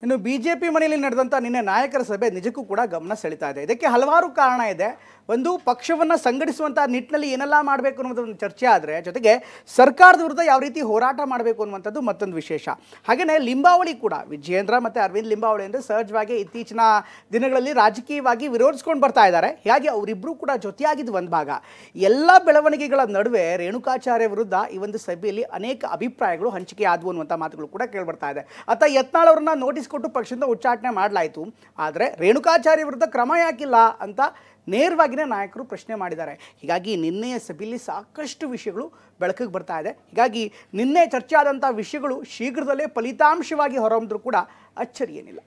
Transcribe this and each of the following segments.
ಇನ್ನು ಬಿಜೆಪಿ ಮನೆಯಲ್ಲಿ ನಡೆದಂಥ ನಿನ್ನೆ ನಾಯಕರ ಸಭೆ ನಿಜಕ್ಕೂ ಕೂಡ ಗಮನ ಸೆಳೀತಾ ಇದೆ. ಇದಕ್ಕೆ ಹಲವಾರು ಕಾರಣ ಇದೆ. ಒಂದು ಪಕ್ಷವನ್ನು ಸಂಘಟಿಸುವಂಥ ನಿಟ್ಟಿನಲ್ಲಿ ಏನೆಲ್ಲ ಮಾಡಬೇಕು ಅನ್ನೋದು ಒಂದು ಚರ್ಚೆ ಆದರೆ, ಜೊತೆಗೆ ಸರ್ಕಾರದ ವಿರುದ್ಧ ಯಾವ ರೀತಿ ಹೋರಾಟ ಮಾಡಬೇಕು ಅನ್ನುವಂಥದ್ದು ಮತ್ತೊಂದು ವಿಶೇಷ. ಹಾಗೆಯೇ ಲಿಂಬಾವಳಿ ಕೂಡ, ವಿಜಯೇಂದ್ರ ಮತ್ತು ಅರವಿಂದ್ ಲಿಂಬಾವಳಿ ಅಂದರೆ ಸಹಜವಾಗಿ ಇತ್ತೀಚಿನ ದಿನಗಳಲ್ಲಿ ರಾಜಕೀಯವಾಗಿ ವಿರೋಧಿಸ್ಕೊಂಡು ಬರ್ತಾ ಇದ್ದಾರೆ. ಹೀಗಾಗಿ ಅವರಿಬ್ಬರು ಕೂಡ ಜೊತೆಯಾಗಿದ್ದು ಒಂದು ಭಾಗ. ಎಲ್ಲ ಬೆಳವಣಿಗೆಗಳ ನಡುವೆ ರೇಣುಕಾಚಾರ್ಯ ವಿರುದ್ಧ ಈ ಒಂದು ಸಭೆಯಲ್ಲಿ ಅನೇಕ ಅಭಿಪ್ರಾಯಗಳು ಹಂಚಿಕೆ ಆದವು ಅನ್ನುವಂಥ ಮಾತುಗಳು ಕೂಡ ಕೇಳಿಬರ್ತಾ ಇದೆ. ಅತ್ತ ಯತ್ನಾಳ್ ಅವರನ್ನ ನೋಟಿಸ್ ಕೊಟ್ಟು ಪಕ್ಷದಿಂದ ಉಚ್ಚಾಟನೆ ಮಾಡಲಾಯಿತು. ಆದರೆ ರೇಣುಕಾಚಾರ್ಯ ವಿರುದ್ಧ ಕ್ರಮ ಯಾಕಿಲ್ಲ ಅಂತ ನೇರವಾಗಿಯೇ ನಾಯಕರು ಪ್ರಶ್ನೆ ಮಾಡಿದ್ದಾರೆ. ಹೀಗಾಗಿ ನಿನ್ನೆಯ ಸಭೆಯಲ್ಲಿ ಸಾಕಷ್ಟು ವಿಷಯಗಳು ಬೆಳಕಿಗೆ ಬರ್ತಾ ಇದೆ. ಹೀಗಾಗಿ ನಿನ್ನೆ ಚರ್ಚೆ ಆದಂಥ ವಿಷಯಗಳು ಶೀಘ್ರದಲ್ಲೇ ಫಲಿತಾಂಶವಾಗಿ ಹೊರಹೊಮ್ಮಿದ್ರೂ ಕೂಡ ಅಚ್ಚರಿ ಏನಿಲ್ಲ.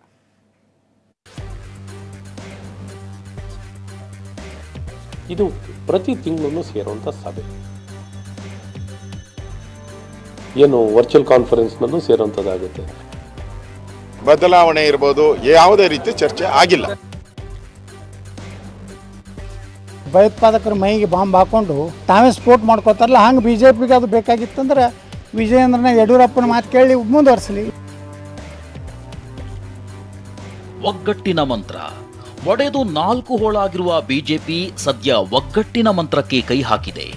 ಇದು ಪ್ರತಿ ತಿಂಗಳು ಸೇರುವಂಥ ಸಭೆ, ಏನು ವರ್ಚುವಲ್ ಕಾನ್ಫರೆನ್ಸ್ನಲ್ಲೂ ಸೇರುವಂಥದ್ದಾಗುತ್ತೆ. ಬದಲಾವಣೆ ಇರ್ಬೋದು, ಯಾವುದೇ ರೀತಿ ಚರ್ಚೆ ಆಗಿಲ್ಲ. ಭಯೋತ್ಪಾದಕರ ಮೈಗೆ ಬಾಂಬ್ ಹಾಕೊಂಡು ತಾವೇ ಸ್ಫೋಟ್ ಮಾಡ್ಕೋತಾರಲ್ಲ, ಹಂಗೆ ಬಿಜೆಪಿಗೆ ಅದು ಬೇಕಾಗಿತ್ತಂದ್ರೆ ವಿಜಯೇಂದ್ರನ ಯಡಿಯೂರಪ್ಪನ ಮಾತು ಕೇಳಿ ಮುಂದುವರಿಸಲಿ. ಒಗ್ಗಟ್ಟಿನ ಮಂತ್ರ ಒಡೆದು 4 ಹೋಳಾಗಿರುವ ಬಿಜೆಪಿ ಸದ್ಯ ಒಗ್ಗಟ್ಟಿನ ಮಂತ್ರಕ್ಕೆ ಕೈ ಹಾಕಿದೆ.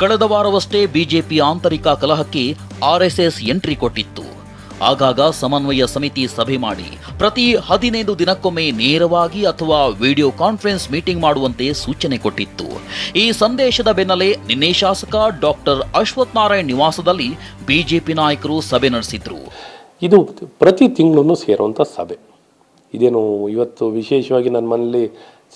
ಕಳೆದ ವಾರವಷ್ಟೇ ಬಿಜೆಪಿ ಆಂತರಿಕ ಕಲಹಕ್ಕೆ ಆರ್ಎಸ್ಎಸ್ ಎಂಟ್ರಿ ಕೊಟ್ಟಿತ್ತು. ಆಗಾಗ ಸಮನ್ವಯ ಸಮಿತಿ ಸಭೆ ಮಾಡಿ ಪ್ರತಿ 15 ದಿನಕ್ಕೊಮ್ಮೆ ನೇರವಾಗಿ ಅಥವಾ ವಿಡಿಯೋ ಕಾನ್ಫರೆನ್ಸ್ ಮೀಟಿಂಗ್ ಮಾಡುವಂತೆ ಸೂಚನೆ ಕೊಟ್ಟಿತ್ತು. ಈ ಸಂದೇಶದ ಬೆನ್ನಲ್ಲೇ ನಿನ್ನೆ ಶಾಸಕ ಡಾಕ್ಟರ್ ಅಶ್ವಥ್ ನಾರಾಯಣ್ ನಿವಾಸದಲ್ಲಿ ಬಿಜೆಪಿ ನಾಯಕರು ಸಭೆ ನಡೆಸಿದ್ರು. ಇದು ಪ್ರತಿ ತಿಂಗಳು ಸೇರುವಂಥ ಸಭೆ. ಇದೇನು ಇವತ್ತು ವಿಶೇಷವಾಗಿ ನನ್ನ ಮನೇಲಿ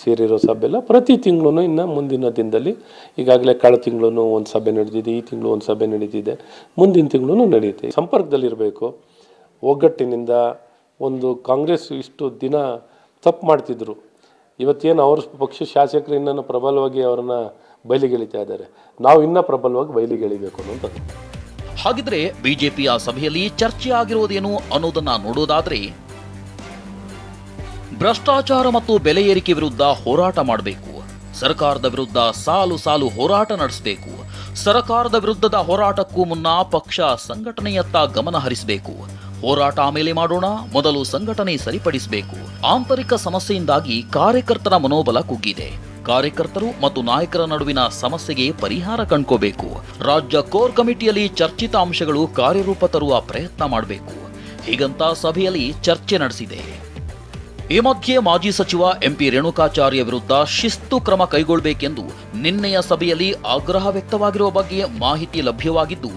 ಸೇರಿರೋ ಸಭೆ ಎಲ್ಲ ಪ್ರತಿ ತಿಂಗಳು. ಇನ್ನು ಮುಂದಿನ ದಿನದಲ್ಲಿ ಈಗಾಗಲೇ ಕಳೆದ ತಿಂಗಳು ಒಂದು ಸಭೆ ನಡೆದಿದೆ, ಈ ತಿಂಗಳು ಒಂದು ಸಭೆ ನಡೀತಿದೆ, ಮುಂದಿನ ತಿಂಗಳು ನಡೆಯುತ್ತೆ. ಸಂಪರ್ಕದಲ್ಲಿರಬೇಕು. ಒಗ್ಗಟ್ಟಿನಿಂದ ಒಂದು ಕಾಂಗ್ರೆಸ್ ಇಷ್ಟು ದಿನ ತಪ್ಪು ಮಾಡ್ತಿದ್ರು, ಇವತ್ತೇನು ಅವ್ರ ಪಕ್ಷ ಶಾಸಕರು ಇನ್ನೂ ಪ್ರಬಲವಾಗಿ ಅವರನ್ನು ಬಯಲಿಗೆಳಿತಾ ಇದ್ದಾರೆ. ನಾವು ಇನ್ನೂ ಪ್ರಬಲವಾಗಿ ಬಯಲಿಗೆಳಿಬೇಕು ಅನ್ನೋದು. ಹಾಗಿದ್ರೆ ಬಿಜೆಪಿಯ ಸಭೆಯಲ್ಲಿ ಚರ್ಚೆ ಆಗಿರೋದೇನು ಅನ್ನೋದನ್ನ ನೋಡೋದಾದ್ರೆ, ಭ್ರಷ್ಟಾಚಾರ ಮತ್ತು ಬೆಲೆ ಏರಿಕೆ ವಿರುದ್ಧ ಹೋರಾಟ ಮಾಡಬೇಕು. ಸರ್ಕಾರದ ವಿರುದ್ಧ ಸಾಲು ಸಾಲು ಹೋರಾಟ ನಡೆಸಬೇಕು. ಸರ್ಕಾರದ ವಿರುದ್ಧದ ಹೋರಾಟಕ್ಕೂ ಮುನ್ನ ಪಕ್ಷ ಸಂಘಟನೆಯತ್ತ ಗಮನ ಹರಿಸಬೇಕು. ಹೋರಾಟ ಆಮೇಲೆ ಮಾಡೋಣ, ಮೊದಲು ಸಂಘಟನೆ ಸರಿಪಡಿಸಬೇಕು. ಆಂತರಿಕ ಸಮಸ್ಯೆಯಿಂದಾಗಿ ಕಾರ್ಯಕರ್ತರ ಮನೋಬಲ ಕುಗ್ಗಿದೆ. ಕಾರ್ಯಕರ್ತರು ಮತ್ತು ನಾಯಕರ ನಡುವಿನ ಸಮಸ್ಯೆಗೆ ಪರಿಹಾರ ಕಂಡ್ಕೋಬೇಕು. ರಾಜ್ಯ ಕೋರ್ ಕಮಿಟಿಯಲ್ಲಿ ಚರ್ಚಿತ ಅಂಶಗಳು ಕಾರ್ಯರೂಪ ತರುವ ಪ್ರಯತ್ನ ಮಾಡಬೇಕು. ಹೀಗಂತ ಸಭೆಯಲ್ಲಿ ಚರ್ಚೆ ನಡೆಸಿದೆ. ಈ ಮಧ್ಯೆ ಮಾಜಿ ಸಚಿವ ಎಂಪಿ ರೇಣುಕಾಚಾರ್ಯ ವಿರುದ್ಧ ಶಿಸ್ತು ಕ್ರಮ ಕೈಗೊಳ್ಳಬೇಕೆಂದು ನಿನ್ನೆಯ ಸಭೆಯಲ್ಲಿ ಆಗ್ರಹ ವ್ಯಕ್ತವಾಗಿರುವ ಬಗ್ಗೆ ಮಾಹಿತಿ ಲಭ್ಯವಾಗಿದ್ದು,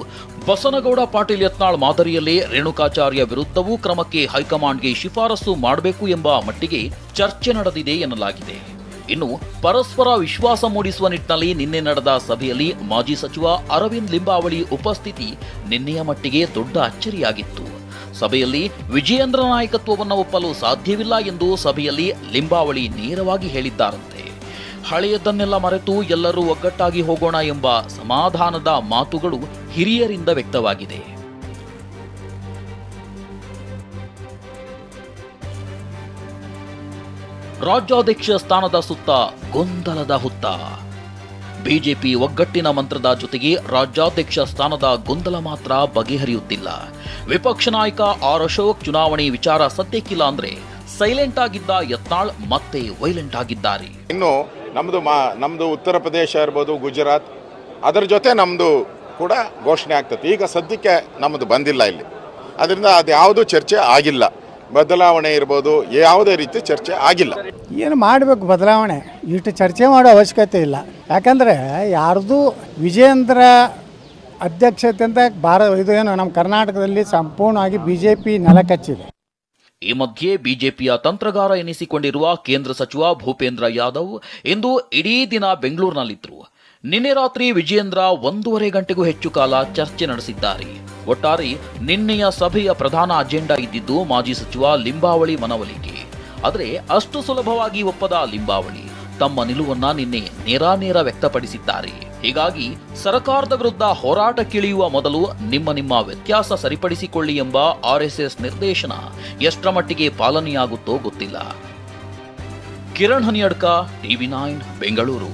ಬಸನಗೌಡ ಪಾಟೀಲ್ ಯತ್ನಾಳ್ ಮಾದರಿಯಲ್ಲೇ ರೇಣುಕಾಚಾರ್ಯ ವಿರುದ್ಧವೂ ಕ್ರಮಕ್ಕೆ ಹೈಕಮಾಂಡ್ಗೆ ಶಿಫಾರಸು ಮಾಡಬೇಕು ಎಂಬ ಮಟ್ಟಿಗೆ ಚರ್ಚೆ ನಡೆದಿದೆ ಎನ್ನಲಾಗಿದೆ. ಇನ್ನು ಪರಸ್ಪರ ವಿಶ್ವಾಸ ಮೂಡಿಸುವ ನಿಟ್ಟಿನಲ್ಲಿ ನಿನ್ನೆ ನಡೆದ ಸಭೆಯಲ್ಲಿ ಮಾಜಿ ಸಚಿವ ಅರವಿಂದ್ ಲಿಂಬಾವಳಿ ಉಪಸ್ಥಿತಿ ನಿನ್ನೆಯ ಮಟ್ಟಿಗೆ ದೊಡ್ಡ ಅಚ್ಚರಿಯಾಗಿತ್ತು. ಸಭೆಯಲ್ಲಿ ವಿಜಯೇಂದ್ರ ನಾಯಕತ್ವವನ್ನು ಒಪ್ಪಲು ಸಾಧ್ಯವಿಲ್ಲ ಎಂದು ಸಭೆಯಲ್ಲಿ ಲಿಂಬಾವಳಿ ನೇರವಾಗಿ ಹೇಳಿದ್ದಾರಂತೆ. ಹಳೆಯದನ್ನೆಲ್ಲ ಮರೆತು ಎಲ್ಲರೂ ಒಗ್ಗಟ್ಟಾಗಿ ಹೋಗೋಣ ಎಂಬ ಸಮಾಧಾನದ ಮಾತುಗಳು ಹಿರಿಯರಿಂದ ವ್ಯಕ್ತವಾಗಿದೆ. ರಾಜ್ಯಾಧ್ಯಕ್ಷ ಸ್ಥಾನದ ಸುತ್ತ ಗೊಂದಲದ ಹುತ್ತ. ಬಿಜೆಪಿ ಒಗ್ಗಟ್ಟಿನ ಮಂತ್ರದ ಜೊತೆಗೆ ರಾಜ್ಯಾಧ್ಯಕ್ಷ ಸ್ಥಾನದ ಗೊಂದಲ ಮಾತ್ರ ಬಗೆಹರಿಯುತ್ತಿಲ್ಲ. ವಿಪಕ್ಷ ನಾಯಕ ಆರ್ ಅಶೋಕ್ ಚುನಾವಣೆ ವಿಚಾರ ಸದ್ಯಕ್ಕಿಲ್ಲ ಅಂದ್ರೆ ಸೈಲೆಂಟ್ ಆಗಿದ್ದ ಯತ್ನಾಳ್ ಮತ್ತೆ ವೈಲೆಂಟ್ ಆಗಿದ್ದಾರೆ. ಇನ್ನು ನಮ್ದು ಉತ್ತರ ಪ್ರದೇಶ ಇರ್ಬೋದು, ಗುಜರಾತ್, ಅದರ ಜೊತೆ ನಮ್ದು ಕೂಡ ಘೋಷಣೆ ಆಗ್ತದೆ. ಈಗ ಸದ್ಯಕ್ಕೆ ನಮ್ಮದು ಬಂದಿಲ್ಲ ಇಲ್ಲಿ, ಅದರಿಂದ ಅದು ಯಾವುದೂ ಚರ್ಚೆ ಆಗಿಲ್ಲ. ಬದಲಾವಣೆ ಇರ್ಬೋದು, ಯಾವುದೇ ರೀತಿ ಚರ್ಚೆ ಆಗಿಲ್ಲ. ಏನು ಮಾಡಬೇಕು ಬದಲಾವಣೆ, ಇಷ್ಟು ಚರ್ಚೆ ಮಾಡೋ ಅವಶ್ಯಕತೆ ಇಲ್ಲ. ಯಾಕಂದರೆ ಯಾರ್ದು ವಿಜಯೇಂದ್ರ ಅಧ್ಯಕ್ಷತೆಯಿಂದ ಇದು ಏನು ನಮ್ಮ ಕರ್ನಾಟಕದಲ್ಲಿ ಸಂಪೂರ್ಣವಾಗಿ ಬಿಜೆಪಿ ನೆಲಕಚ್ಚಿದೆ. ಈ ಮಧ್ಯೆ ಬಿಜೆಪಿಯ ತಂತ್ರಗಾರ ಎನಿಸಿಕೊಂಡಿರುವ ಕೇಂದ್ರ ಸಚಿವ ಭೂಪೇಂದ್ರ ಯಾದವ್ ಇಂದು ಇಡೀ ದಿನ ಬೆಂಗಳೂರಿನಲ್ಲಿದ್ದರು. ನಿನ್ನೆ ರಾತ್ರಿ ವಿಜಯೇಂದ್ರ 1.5 ಗಂಟೆಗೂ ಹೆಚ್ಚು ಕಾಲ ಚರ್ಚೆ ನಡೆಸಿದ್ದಾರೆ. ಒಟ್ಟಾರೆ ನಿನ್ನೆಯ ಸಭೆಯ ಪ್ರಧಾನ ಅಜೆಂಡಾ ಇದ್ದಿದ್ದು ಮಾಜಿ ಸಚಿವ ಲಿಂಬಾವಳಿ ಮನವೊಲಿಕೆ. ಆದರೆ ಅಷ್ಟು ಸುಲಭವಾಗಿ ಒಪ್ಪದ ಲಿಂಬಾವಳಿ ತಮ್ಮ ನಿಲುವನ್ನ ನಿನ್ನೆ ನೇರಾನೇರ ವ್ಯಕ್ತಪಡಿಸಿದ್ದಾರೆ. ಹೀಗಾಗಿ ಸರ್ಕಾರದ ವಿರುದ್ಧ ಹೋರಾಟಕ್ಕಿಳಿಯುವ ಮೊದಲು ನಿಮ್ಮ ವ್ಯತ್ಯಾಸ ಸರಿಪಡಿಸಿಕೊಳ್ಳಿ ಎಂಬ ಆರ್ಎಸ್ಎಸ್ ನಿರ್ದೇಶನ ಎಷ್ಟರ ಮಟ್ಟಿಗೆ ಪಾಲನೆಯಾಗುತ್ತೋ ಗೊತ್ತಿಲ್ಲ. ಕಿರಣ್ ಹನಿಯಡ್ಕ, TV9 ಬೆಂಗಳೂರು.